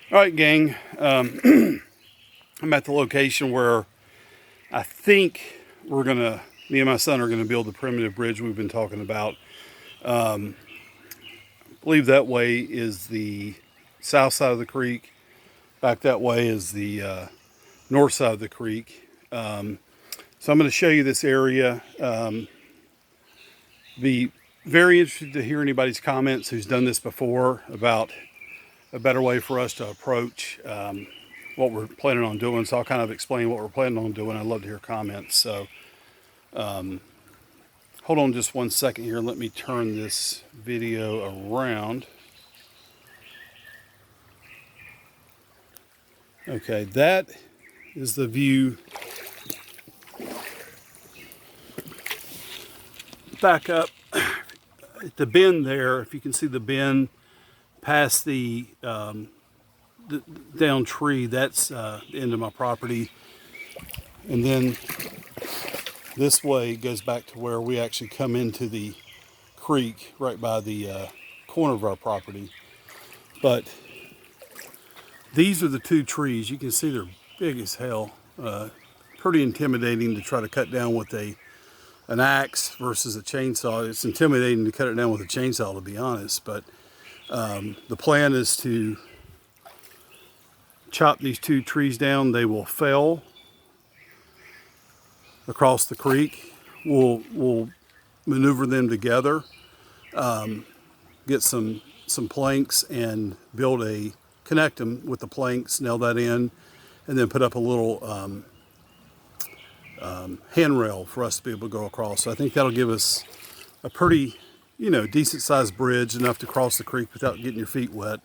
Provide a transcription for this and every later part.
All right, gang. I'm at the location where I think me and my son are gonna build the primitive bridge we've been talking about. I believe that way is the south side of the creek. Back that way is the north side of the creek. So I'm going to show you this area. Be very interested to hear anybody's comments who's done this before about a better way for us to approach what we're planning on doing. So I'll kind of explain what we're planning on doing. I'd love to hear comments. So hold on just one second here. Let me turn this video around. Okay, that is the view. Back up at the bend there, if you can see the bend past the down tree, that's the end of my property. And then this way goes back to where we actually come into the creek right by the corner of our property. But these are the two trees. You can see they're big as hell. Pretty intimidating to try to cut down with an axe versus a chainsaw. It's intimidating to cut it down with a chainsaw, to be honest. But the plan is to chop these two trees down. They will fell across the creek. We'll maneuver them together, get some planks and connect them with the planks, nail that in, and then put up a little handrail for us to be able to go across. So I think that'll give us a pretty, decent sized bridge, enough to cross the creek without getting your feet wet.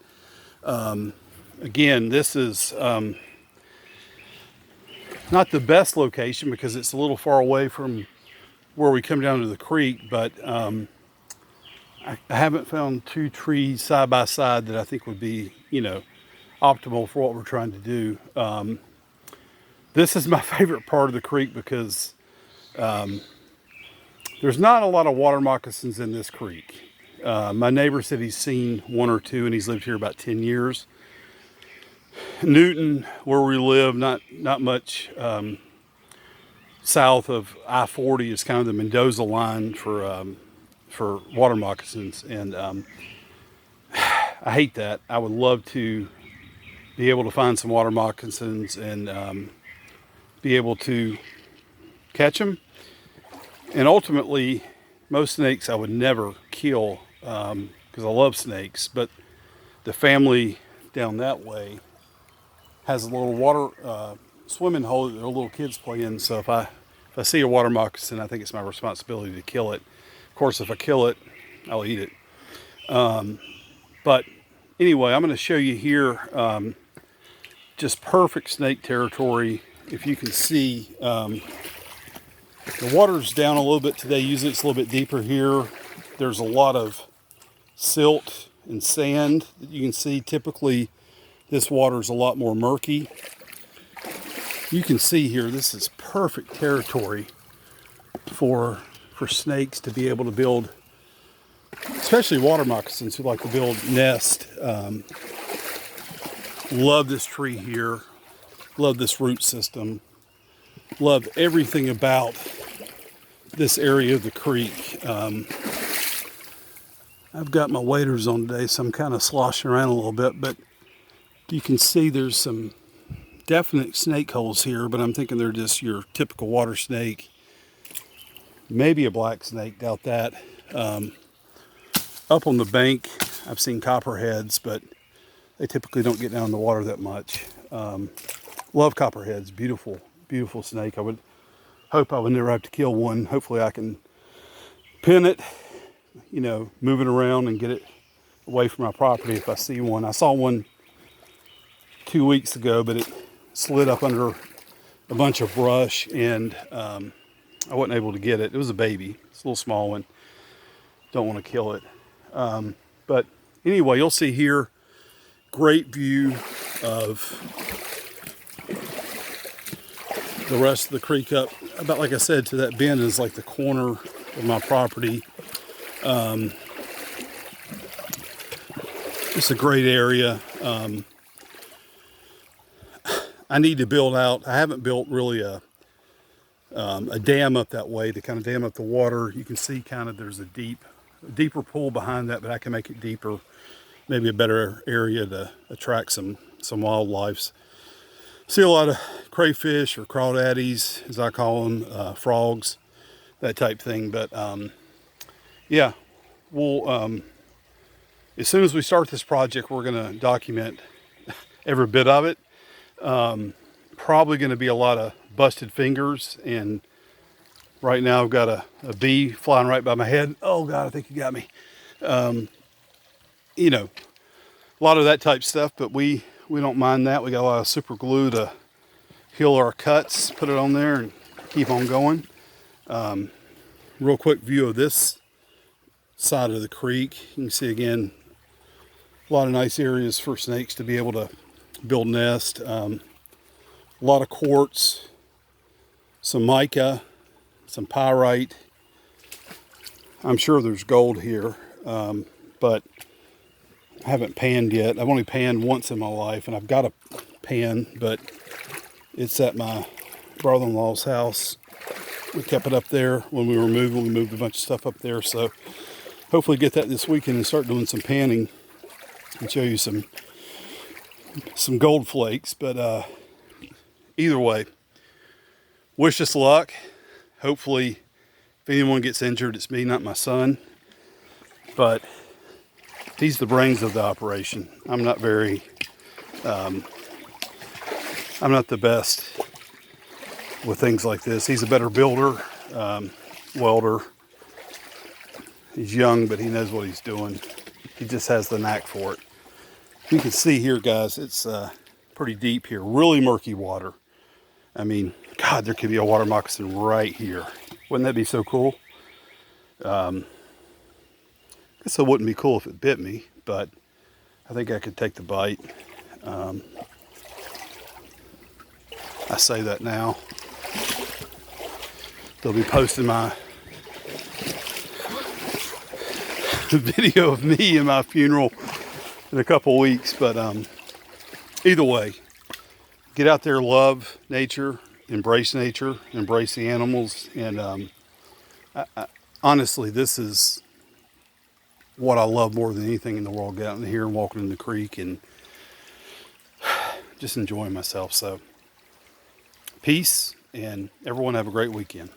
Again, this is not the best location because it's a little far away from where we come down to the creek, but I haven't found two trees side by side that I think would be, optimal for what we're trying to do. This is my favorite part of the creek because there's not a lot of water moccasins in this creek. My neighbor said he's seen one or two, and he's lived here about 10 years. Newton, where we live, not much south of I-40, is kind of the Mendoza line for water moccasins, and I hate that. I would love to be able to find some water moccasins and be able to catch them. And ultimately, most snakes I would never kill because I love snakes, but the family down that way has a little water swimming hole that their little kids play in. So if I see a water moccasin, I think it's my responsibility to kill it. Of course, if I kill it, I'll eat it. But anyway, I'm going to show you here just perfect snake territory. If you can see, the water's down a little bit today. Usually it's a little bit deeper here. There's a lot of silt and sand that you can see. Typically, this water is a lot more murky. You can see here, this is perfect territory for snakes to be able to build, especially water moccasins who like to build nests. Love this tree here. Love this root system. Love everything about this area of the creek. I've got my waders on today, so I'm kind of sloshing around a little bit, but you can see there's some definite snake holes here, but I'm thinking they're just your typical water snake. Maybe a black snake, doubt that. Up on the bank, I've seen copperheads, but they typically don't get down in the water that much. Love copperheads, beautiful, beautiful snake. I would hope I would never have to kill one. Hopefully I can pin it, move it around and get it away from my property if I see one. I saw one 2 weeks ago, but it slid up under a bunch of brush, and I wasn't able to get it. It was a baby. It's a little small one. Don't want to kill it. But anyway, you'll see here, great view of the rest of the creek up. About, like I said, to that bend is like the corner of my property. It's a great area. I need to build out. I haven't built really a dam up that way to kind of dam up the water. You can see kind of there's a deeper pool behind that, but I can make it deeper. Maybe a better area to attract some wildlife. See a lot of crayfish or crawdaddies, as I call them, frogs, that type thing. But yeah, we'll as soon as we start this project, we're going to document every bit of it. Probably going to be a lot of busted fingers, and right now I've got a bee flying right by my head. Oh God, I think he got me. You know, a lot of that type stuff, but we don't mind that. We got a lot of super glue to heal our cuts, put it on there and keep on going. Real quick view of this side of the creek. You can see again, a lot of nice areas for snakes to be able to build nest. A lot of quartz, some mica, some pyrite. I'm sure there's gold here, but I haven't panned yet. I've only panned once in my life, and I've got a pan, but it's at my brother-in-law's house. We kept it up there when we were moving. We moved a bunch of stuff up there, so hopefully get that this weekend and start doing some panning and show you some gold flakes. But either way, wish us luck. Hopefully, if anyone gets injured, it's me, not my son. But he's the brains of the operation. I'm not the best with things like this. He's a better builder, welder. He's young, but he knows what he's doing. He just has the knack for it. You can see here, guys, it's pretty deep here. Really murky water. I mean, God, there could be a water moccasin right here. Wouldn't that be so cool? I guess it wouldn't be cool if it bit me, but I think I could take the bite. I say that now. They'll be posting my video of me and my funeral in a couple weeks, but either way, get out there, love nature, embrace the animals, and honestly, this is what I love more than anything in the world. Get out in here and walking in the creek and just enjoying myself. So peace, and everyone have a great weekend.